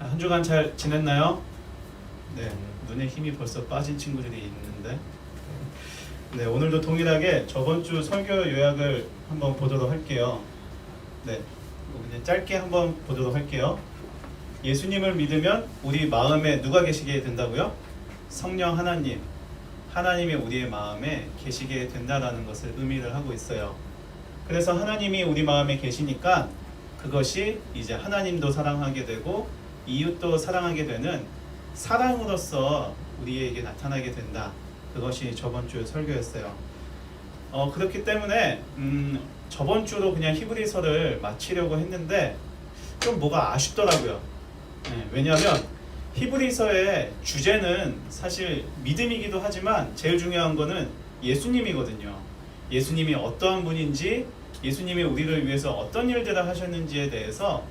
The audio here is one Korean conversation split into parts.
한 주간 잘 지냈나요? 네, 눈에 힘이 벌써 빠진 친구들이 있는데 네, 오늘도 동일하게 저번 주 설교 요약을 한번 보도록 할게요. 네, 그냥 짧게 한번 보도록 할게요. 예수님을 믿으면 우리 마음에 누가 계시게 된다고요? 성령 하나님, 하나님이 우리의 마음에 계시게 된다라는 것을 의미를 하고 있어요. 그래서 하나님이 우리 마음에 계시니까 그것이 이제 하나님도 사랑하게 되고 이웃도 사랑하게 되는 사랑으로서 우리에게 나타나게 된다. 그것이 저번 주 설교였어요. 그렇기 때문에 저번 주로 그냥 히브리서를 마치려고 했는데 좀 뭐가 아쉽더라고요. 네, 왜냐하면 히브리서의 주제는 사실 믿음이기도 하지만 제일 중요한 거는 예수님이거든요. 예수님이 어떠한 분인지, 예수님이 우리를 위해서 어떤 일들을 하셨는지에 대해서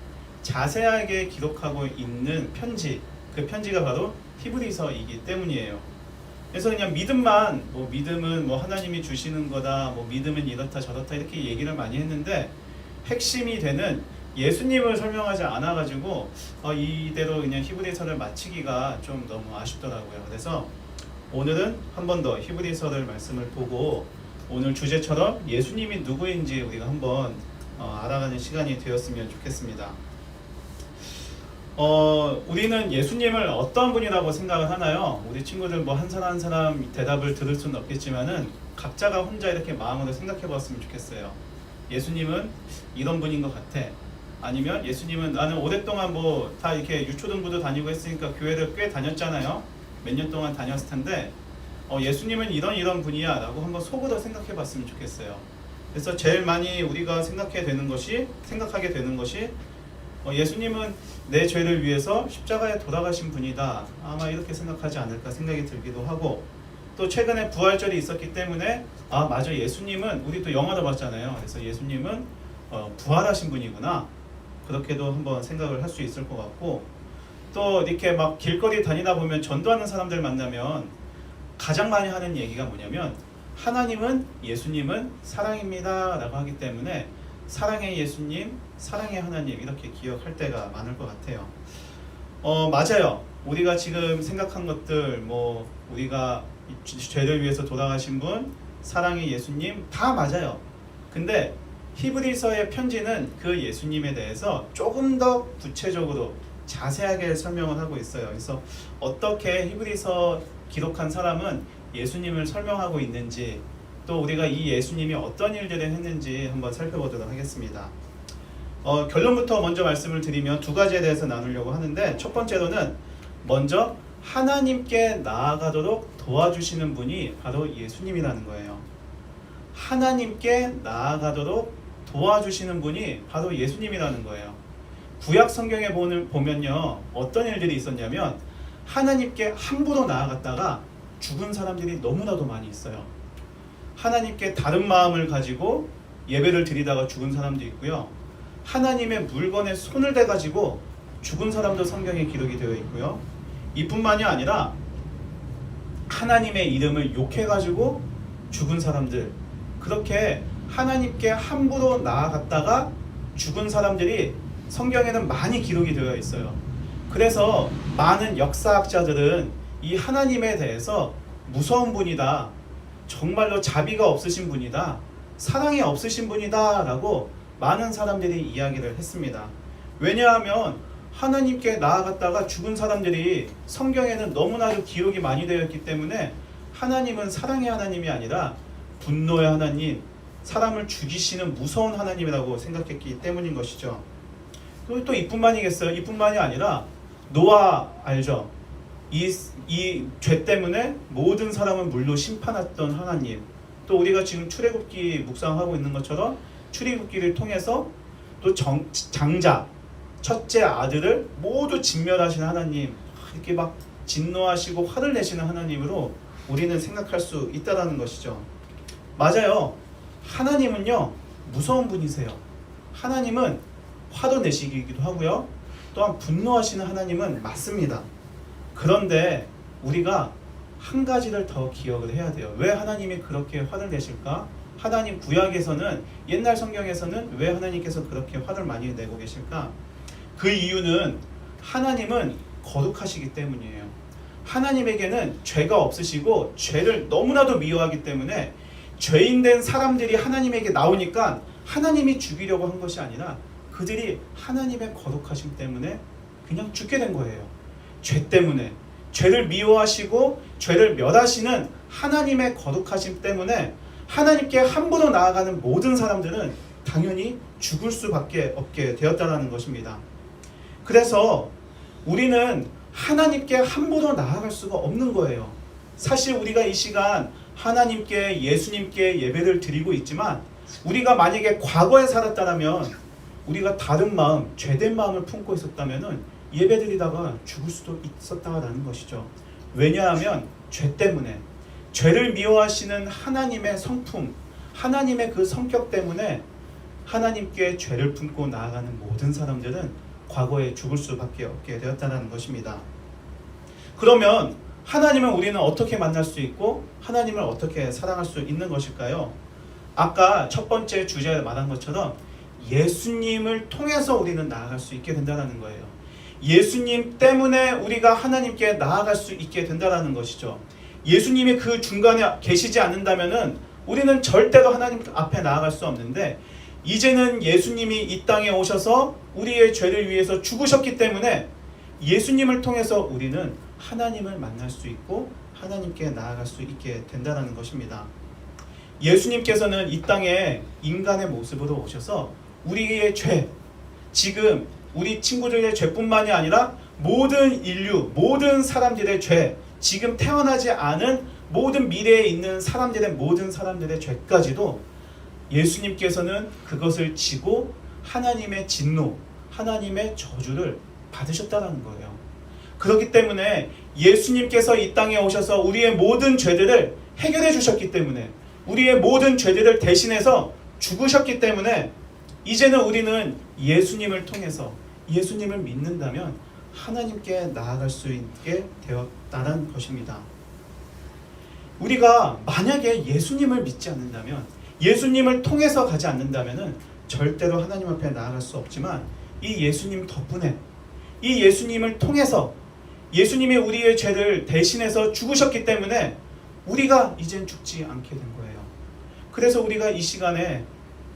자세하게 기록하고 있는 편지, 그 편지가 바로 히브리서이기 때문이에요. 그래서 그냥 믿음만, 믿음은 하나님이 주시는 거다, 믿음은 이렇다 저렇다 이렇게 얘기를 많이 했는데 핵심이 되는 예수님을 설명하지 않아가지고 이대로 그냥 히브리서를 마치기가 좀 너무 아쉽더라고요. 그래서 오늘은 한 번 더 히브리서를 말씀을 보고 오늘 주제처럼 예수님이 누구인지 우리가 한번 알아가는 시간이 되었으면 좋겠습니다. 우리는 예수님을 어떤 분이라고 생각을 하나요? 우리 친구들 한 사람 한 사람 대답을 들을 수는 없겠지만은 각자가 혼자 이렇게 마음으로 생각해 봤으면 좋겠어요. 예수님은 이런 분인 것 같아. 아니면 예수님은 나는 오랫동안 다 이렇게 유초등부도 다니고 했으니까 교회를 꽤 다녔잖아요. 몇 년 동안 다녔을 텐데 예수님은 이런 분이야 라고 한번 속으로 생각해 봤으면 좋겠어요. 그래서 제일 많이 우리가 생각하게 되는 것이 예수님은 내 죄를 위해서 십자가에 돌아가신 분이다. 아마 이렇게 생각하지 않을까 생각이 들기도 하고, 또 최근에 부활절이 있었기 때문에 맞아, 예수님은 우리 또 영화도 봤잖아요. 그래서 예수님은 부활하신 분이구나. 그렇게도 한번 생각을 할 수 있을 것 같고, 또 이렇게 길거리 다니다 보면 전도하는 사람들 만나면 가장 많이 하는 얘기가 뭐냐면 하나님은 예수님은 사랑입니다 라고 하기 때문에 사랑의 예수님, 사랑의 하나님 이렇게 기억할 때가 많을 것 같아요. 맞아요. 우리가 지금 생각한 것들 우리가 죄를 위해서 돌아가신 분, 사랑의 예수님 다 맞아요. 근데 히브리서의 편지는 그 예수님에 대해서 조금 더 구체적으로 자세하게 설명을 하고 있어요. 그래서 어떻게 히브리서 기록한 사람은 예수님을 설명하고 있는지, 또 우리가 이 예수님이 어떤 일들을 했는지 한번 살펴보도록 하겠습니다. 결론부터 먼저 말씀을 드리면 두 가지에 대해서 나누려고 하는데, 첫 번째로는 먼저 하나님께 나아가도록 도와주시는 분이 바로 예수님이라는 거예요. 하나님께 나아가도록 도와주시는 분이 바로 예수님이라는 거예요. 구약 성경에 보면요, 어떤 일들이 있었냐면 하나님께 함부로 나아갔다가 죽은 사람들이 너무나도 많이 있어요. 하나님께 다른 마음을 가지고 예배를 드리다가 죽은 사람도 있고요. 하나님의 물건에 손을 대가지고 죽은 사람도 성경에 기록이 되어 있고요. 이뿐만이 아니라 하나님의 이름을 욕해가지고 죽은 사람들, 그렇게 하나님께 함부로 나아갔다가 죽은 사람들이 성경에는 많이 기록이 되어 있어요. 그래서 많은 역사학자들은 이 하나님에 대해서 무서운 분이다, 정말로 자비가 없으신 분이다, 사랑이 없으신 분이다 라고 많은 사람들이 이야기를 했습니다. 왜냐하면 하나님께 나아갔다가 죽은 사람들이 성경에는 너무나도 기록이 많이 되어 있기 때문에 하나님은 사랑의 하나님이 아니라 분노의 하나님, 사람을 죽이시는 무서운 하나님이라고 생각했기 때문인 것이죠. 또 이뿐만이겠어요? 이뿐만이 아니라 노아 알죠? 이 죄 때문에 모든 사람을 물로 심판했던 하나님, 또 우리가 지금 출애굽기 묵상하고 있는 것처럼 출애굽기를 통해서 또 장자, 첫째 아들을 모두 진멸하신 하나님, 이렇게 진노하시고 화를 내시는 하나님으로 우리는 생각할 수 있다는 것이죠. 맞아요. 하나님은요, 무서운 분이세요. 하나님은 화도 내시기도 하고요. 또한 분노하시는 하나님은 맞습니다. 그런데 우리가 한 가지를 더 기억을 해야 돼요. 왜 하나님이 그렇게 화를 내실까? 하나님 구약에서는, 옛날 성경에서는 왜 하나님께서 그렇게 화를 많이 내고 계실까? 그 이유는 하나님은 거룩하시기 때문이에요. 하나님에게는 죄가 없으시고 죄를 너무나도 미워하기 때문에 죄인된 사람들이 하나님에게 나오니까 하나님이 죽이려고 한 것이 아니라 그들이 하나님의 거룩하심 때문에 그냥 죽게 된 거예요. 죄 때문에. 죄를 미워하시고 죄를 멸하시는 하나님의 거룩하심 때문에 하나님께 함부로 나아가는 모든 사람들은 당연히 죽을 수밖에 없게 되었다는 것입니다. 그래서 우리는 하나님께 함부로 나아갈 수가 없는 거예요. 사실 우리가 이 시간 하나님께 예수님께 예배를 드리고 있지만 우리가 만약에 과거에 살았다면 우리가 다른 마음, 죄된 마음을 품고 있었다면 예배드리다가 죽을 수도 있었다라는 것이죠. 왜냐하면 죄 때문에, 죄를 미워하시는 하나님의 성품, 하나님의 그 성격 때문에 하나님께 죄를 품고 나아가는 모든 사람들은 과거에 죽을 수밖에 없게 되었다는 것입니다. 그러면 하나님을 우리는 어떻게 만날 수 있고 하나님을 어떻게 사랑할 수 있는 것일까요? 아까 첫 번째 주제에 말한 것처럼 예수님을 통해서 우리는 나아갈 수 있게 된다는 거예요. 예수님 때문에 우리가 하나님께 나아갈 수 있게 된다는 것이죠. 예수님이 그 중간에 계시지 않는다면 우리는 절대로 하나님 앞에 나아갈 수 없는데 이제는 예수님이 이 땅에 오셔서 우리의 죄를 위해서 죽으셨기 때문에 예수님을 통해서 우리는 하나님을 만날 수 있고 하나님께 나아갈 수 있게 된다는 것입니다. 예수님께서는 이 땅에 인간의 모습으로 오셔서 우리의 죄, 지금 우리 친구들의 죄뿐만이 아니라 모든 인류, 모든 사람들의 죄, 지금 태어나지 않은 모든 미래에 있는 사람들의 모든 사람들의 죄까지도 예수님께서는 그것을 지고 하나님의 진노, 하나님의 저주를 받으셨다는 거예요. 그렇기 때문에 예수님께서 이 땅에 오셔서 우리의 모든 죄들을 해결해 주셨기 때문에 우리의 모든 죄들을 대신해서 죽으셨기 때문에 이제는 우리는 예수님을 통해서 예수님을 믿는다면 하나님께 나아갈 수 있게 되었다는 것입니다. 우리가 만약에 예수님을 믿지 않는다면 예수님을 통해서 가지 않는다면 절대로 하나님 앞에 나아갈 수 없지만 이 예수님 덕분에 이 예수님을 통해서 예수님이 우리의 죄를 대신해서 죽으셨기 때문에 우리가 이젠 죽지 않게 된 거예요. 그래서 우리가 이 시간에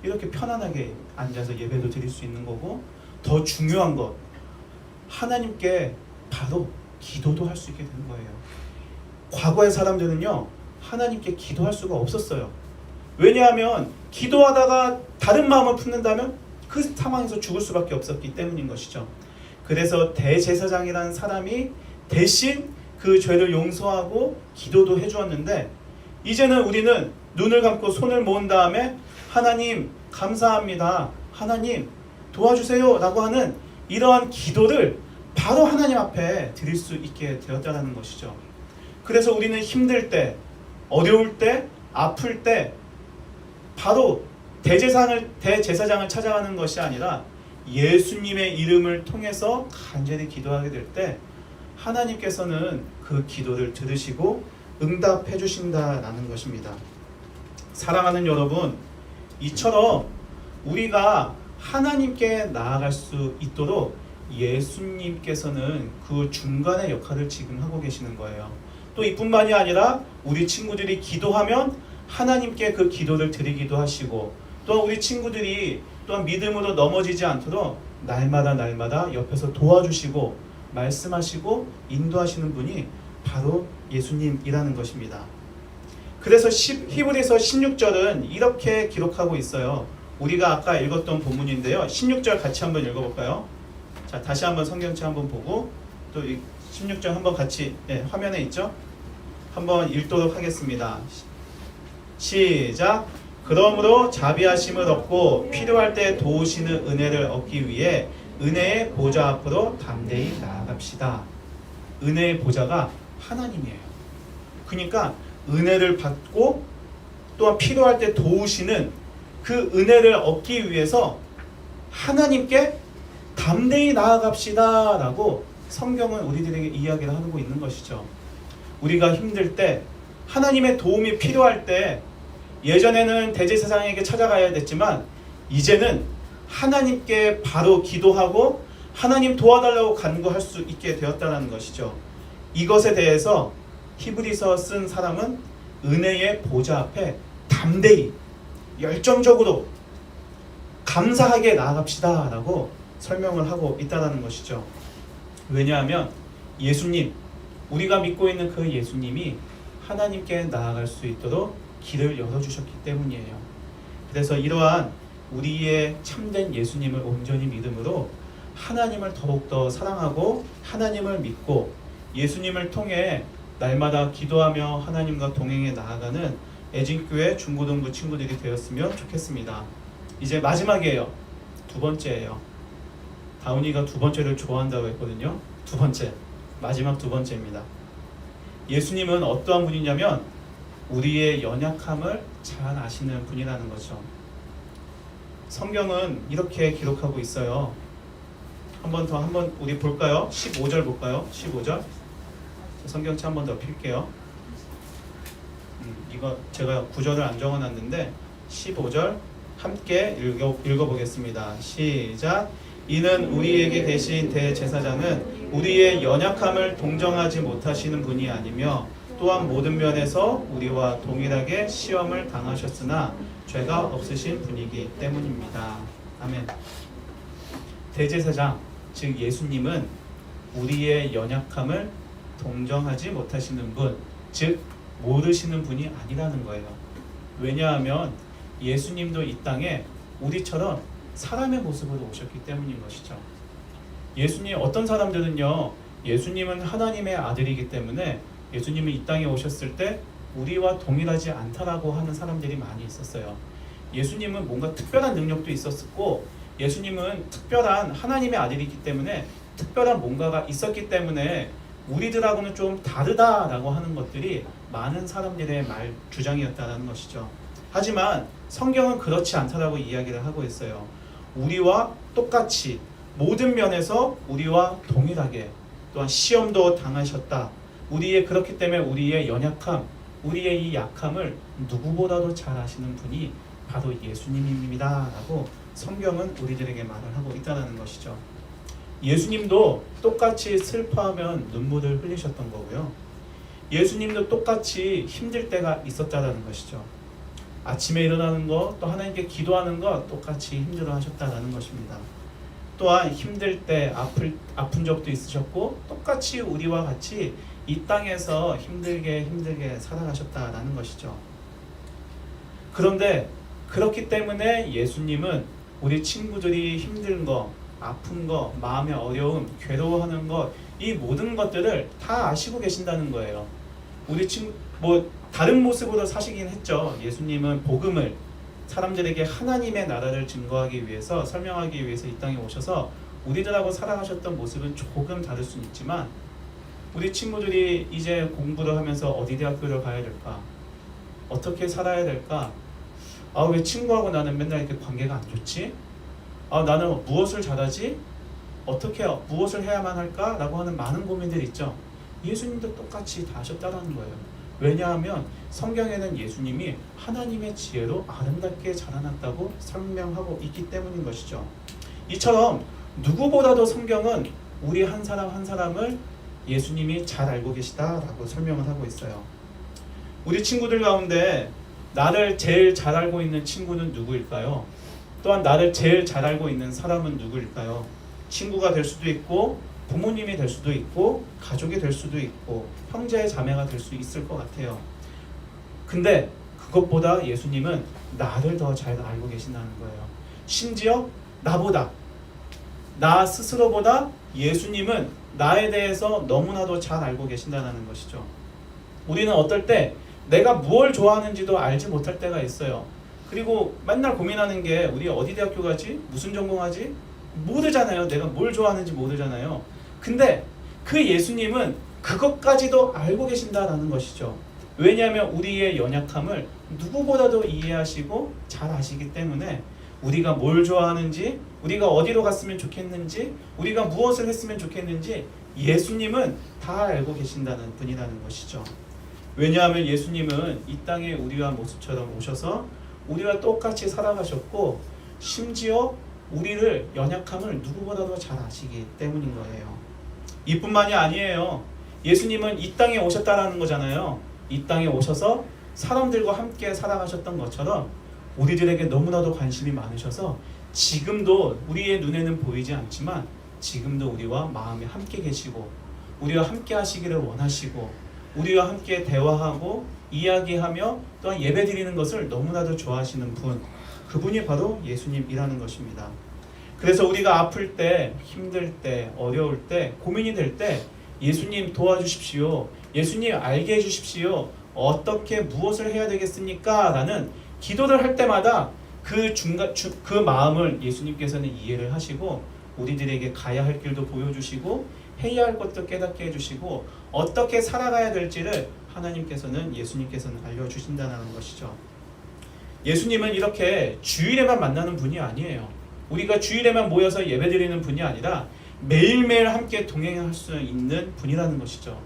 이렇게 편안하게 앉아서 예배도 드릴 수 있는 거고 더 중요한 것 하나님께 바로 기도도 할 수 있게 되는 거예요. 과거의 사람들은요 하나님께 기도할 수가 없었어요. 왜냐하면 기도하다가 다른 마음을 품는다면 그 상황에서 죽을 수밖에 없었기 때문인 것이죠. 그래서 대제사장이라는 사람이 대신 그 죄를 용서하고 기도도 해주었는데 이제는 우리는 눈을 감고 손을 모은 다음에 하나님 감사합니다, 하나님 도와주세요 라고 하는 이러한 기도를 바로 하나님 앞에 드릴 수 있게 되었다는 것이죠. 그래서 우리는 힘들 때, 어려울 때, 아플 때 바로 대제사장을 찾아가는 것이 아니라 예수님의 이름을 통해서 간절히 기도하게 될 때 하나님께서는 그 기도를 들으시고 응답해 주신다라는 것입니다. 사랑하는 여러분, 이처럼 우리가 하나님께 나아갈 수 있도록 예수님께서는 그 중간의 역할을 지금 하고 계시는 거예요. 또 이뿐만이 아니라 우리 친구들이 기도하면 하나님께 그 기도를 드리기도 하시고 또 우리 친구들이 또한 믿음으로 넘어지지 않도록 날마다 옆에서 도와주시고 말씀하시고 인도하시는 분이 바로 예수님이라는 것입니다. 그래서 히브리서 16절은 이렇게 기록하고 있어요. 우리가 아까 읽었던 본문인데요. 16절 같이 한번 읽어볼까요? 자, 다시 한번 성경책 한번 보고 또 16절 한번 같이 화면에 있죠? 한번 읽도록 하겠습니다. 시작! 그러므로 자비하심을 얻고 필요할 때 도우시는 은혜를 얻기 위해 은혜의 보좌 앞으로 담대히 나아갑시다. 은혜의 보좌가 하나님이에요. 그러니까 은혜를 받고 또한 필요할 때 도우시는 그 은혜를 얻기 위해서 하나님께 담대히 나아갑시다 라고 성경은 우리들에게 이야기를 하고 있는 것이죠. 우리가 힘들 때 하나님의 도움이 필요할 때 예전에는 대제사장에게 찾아가야 됐지만 이제는 하나님께 바로 기도하고 하나님 도와달라고 간구할 수 있게 되었다는 것이죠. 이것에 대해서 히브리서 쓴 사람은 은혜의 보좌 앞에 담대히 열정적으로 감사하게 나아갑시다 라고 설명을 하고 있다는 것이죠. 왜냐하면 예수님, 우리가 믿고 있는 그 예수님이 하나님께 나아갈 수 있도록 길을 열어주셨기 때문이에요. 그래서 이러한 우리의 참된 예수님을 온전히 믿음으로 하나님을 더욱더 사랑하고 하나님을 믿고 예수님을 통해 날마다 기도하며 하나님과 동행해 나아가는 애진교회 중고등부 친구들이 되었으면 좋겠습니다. 이제 마지막이에요. 두 번째예요. 다운이가 두 번째를 좋아한다고 했거든요. 두 번째, 마지막 두 번째입니다. 예수님은 어떠한 분이냐면 우리의 연약함을 잘 아시는 분이라는 거죠. 성경은 이렇게 기록하고 있어요. 한번 우리 볼까요? 15절 볼까요? 15절. 성경책 한 번 더 펼게요. 이거 제가 구절을 안 적어놨는데 15절 함께 읽어보겠습니다. 시작. 이는 우리에게 계신 대제사장은 우리의 연약함을 동정하지 못하시는 분이 아니며 또한 모든 면에서 우리와 동일하게 시험을 당하셨으나 죄가 없으신 분이기 때문입니다. 아멘. 대제사장, 즉 예수님은 우리의 연약함을 동정하지 못하시는 분, 즉 모르시는 분이 아니라는 거예요. 왜냐하면 예수님도 이 땅에 우리처럼 사람의 모습으로 오셨기 때문인 것이죠. 예수님, 어떤 사람들은요, 예수님은 하나님의 아들이기 때문에 예수님은 이 땅에 오셨을 때 우리와 동일하지 않다라고 하는 사람들이 많이 있었어요. 예수님은 뭔가 특별한 능력도 있었고 예수님은 특별한 하나님의 아들이기 때문에 특별한 뭔가가 있었기 때문에 우리들하고는 좀 다르다라고 하는 것들이 많은 사람들의 주장이었다는 것이죠. 하지만 성경은 그렇지 않다라고 이야기를 하고 있어요. 우리와 똑같이 모든 면에서 우리와 동일하게 또한 시험도 당하셨다. 그렇기 때문에 우리의 연약함, 우리의 이 약함을 누구보다도 잘 아시는 분이 바로 예수님입니다 라고 성경은 우리들에게 말을 하고 있다는 것이죠. 예수님도 똑같이 슬퍼하면 눈물을 흘리셨던 거고요. 예수님도 똑같이 힘들 때가 있었다는 것이죠. 아침에 일어나는 것, 또 하나님께 기도하는 것 똑같이 힘들어 하셨다는 것입니다. 또한 힘들 때 아픈 적도 있으셨고 똑같이 우리와 같이 이 땅에서 힘들게 살아가셨다는 것이죠. 그런데 그렇기 때문에 예수님은 우리 친구들이 힘든 거, 아픈 거, 마음의 어려움, 괴로워하는 것, 이 모든 것들을 다 아시고 계신다는 거예요. 우리 친구 다른 모습으로 사시긴 했죠. 예수님은 복음을 사람들에게 하나님의 나라를 증거하기 위해서, 설명하기 위해서 이 땅에 오셔서 우리들하고 살아가셨던 모습은 조금 다를 수는 있지만 우리 친구들이 이제 공부를 하면서 어디 대학교를 가야 될까? 어떻게 살아야 될까? 왜 친구하고 나는 맨날 이렇게 관계가 안 좋지? 나는 무엇을 잘하지? 무엇을 해야만 할까? 라고 하는 많은 고민들이 있죠. 예수님도 똑같이 다 하셨다는 거예요. 왜냐하면 성경에는 예수님이 하나님의 지혜로 아름답게 자라났다고 설명하고 있기 때문인 것이죠. 이처럼 누구보다도 성경은 우리 한 사람 한 사람을 예수님이 잘 알고 계시다라고 설명을 하고 있어요. 우리 친구들 가운데 나를 제일 잘 알고 있는 친구는 누구일까요? 또한 나를 제일 잘 알고 있는 사람은 누구일까요? 친구가 될 수도 있고 부모님이 될 수도 있고 가족이 될 수도 있고 형제 자매가 될 수 있을 것 같아요. 근데 그것보다 예수님은 나를 더 잘 알고 계신다는 거예요. 심지어 나 스스로보다 예수님은 나에 대해서 너무나도 잘 알고 계신다는 것이죠. 우리는 어떨 때 내가 무엇을 좋아하는지도 알지 못할 때가 있어요. 그리고 맨날 고민하는 게 우리 어디 대학교 가지? 무슨 전공하지? 모르잖아요. 내가 뭘 좋아하는지 모르잖아요. 근데 그 예수님은 그것까지도 알고 계신다라는 것이죠. 왜냐하면 우리의 연약함을 누구보다도 이해하시고 잘 아시기 때문에 우리가 뭘 좋아하는지, 우리가 어디로 갔으면 좋겠는지, 우리가 무엇을 했으면 좋겠는지 예수님은 다 알고 계신다는 분이라는 것이죠. 왜냐하면 예수님은 이 땅에 우리와 모습처럼 오셔서 우리와 똑같이 살아가셨고 심지어 우리를 연약함을 누구보다도 잘 아시기 때문인 거예요. 이뿐만이 아니에요. 예수님은 이 땅에 오셨다라는 거잖아요. 이 땅에 오셔서 사람들과 함께 살아가셨던 것처럼 우리들에게 너무나도 관심이 많으셔서 지금도 우리의 눈에는 보이지 않지만 지금도 우리와 마음에 함께 계시고 우리와 함께 하시기를 원하시고 우리와 함께 대화하고 이야기하며 또한 예배드리는 것을 너무나도 좋아하시는 분, 그분이 바로 예수님이라는 것입니다. 그래서 우리가 아플 때, 힘들 때, 어려울 때, 고민이 될 때 예수님 도와주십시오, 예수님 알게 해주십시오, 어떻게 무엇을 해야 되겠습니까? 라는 기도를 할 때마다 그 마음을 예수님께서는 이해를 하시고 우리들에게 가야 할 길도 보여주시고 해야 할 것도 깨닫게 해주시고 어떻게 살아가야 될지를 하나님께서는 예수님께서는 알려주신다는 것이죠. 예수님은 이렇게 주일에만 만나는 분이 아니에요. 우리가 주일에만 모여서 예배드리는 분이 아니라 매일매일 함께 동행할 수 있는 분이라는 것이죠.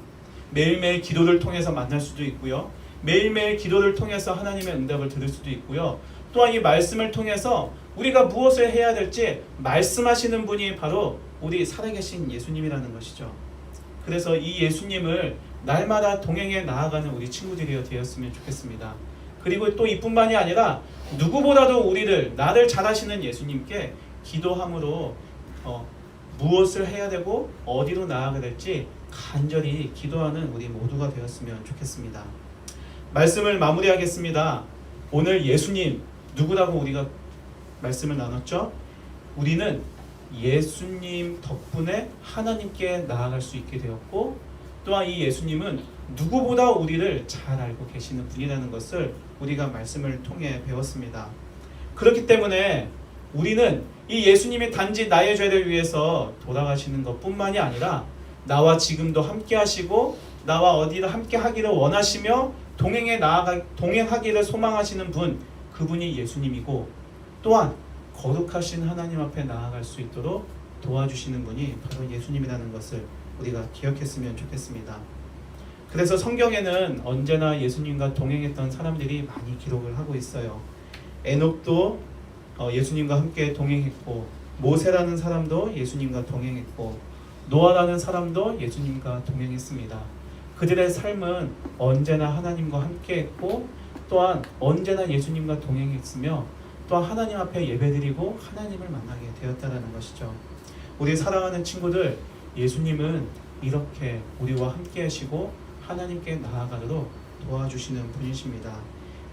매일매일 기도를 통해서 만날 수도 있고요. 매일매일 기도를 통해서 하나님의 응답을 들을 수도 있고요. 또한 이 말씀을 통해서 우리가 무엇을 해야 될지 말씀하시는 분이 바로 우리 살아계신 예수님이라는 것이죠. 그래서 이 예수님을 날마다 동행해 나아가는 우리 친구들이 되었으면 좋겠습니다. 그리고 또 이뿐만이 아니라 누구보다도 나를 잘 아시는 예수님께 기도함으로 무엇을 해야 되고 어디로 나아가야 될지 간절히 기도하는 우리 모두가 되었으면 좋겠습니다. 말씀을 마무리하겠습니다. 오늘 예수님 누구라고 우리가 말씀을 나눴죠? 우리는 예수님 덕분에 하나님께 나아갈 수 있게 되었고 또한 이 예수님은 누구보다 우리를 잘 알고 계시는 분이라는 것을 우리가 말씀을 통해 배웠습니다. 그렇기 때문에 우리는 이 예수님이 단지 나의 죄를 위해서 돌아가시는 것뿐만이 아니라 나와 지금도 함께 하시고 나와 어디를 함께 하기를 원하시며 동행하기를 소망하시는 분, 그분이 예수님이고 또한 거룩하신 하나님 앞에 나아갈 수 있도록 도와주시는 분이 바로 예수님이라는 것을 우리가 기억했으면 좋겠습니다. 그래서 성경에는 언제나 예수님과 동행했던 사람들이 많이 기록을 하고 있어요. 에녹도 예수님과 함께 동행했고 모세라는 사람도 예수님과 동행했고 노아라는 사람도 예수님과 동행했습니다. 그들의 삶은 언제나 하나님과 함께했고 또한 언제나 예수님과 동행했으며 또한 하나님 앞에 예배드리고 하나님을 만나게 되었다는 것이죠. 우리 사랑하는 친구들, 예수님은 이렇게 우리와 함께 하시고 하나님께 나아가도록 도와주시는 분이십니다.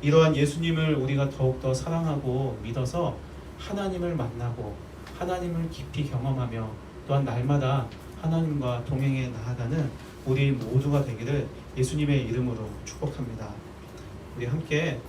이러한 예수님을 우리가 더욱더 사랑하고 믿어서 하나님을 만나고 하나님을 깊이 경험하며 또한 날마다 하나님과 동행해 나아가는 우리 모두가 되기를 예수님의 이름으로 축복합니다. 우리 함께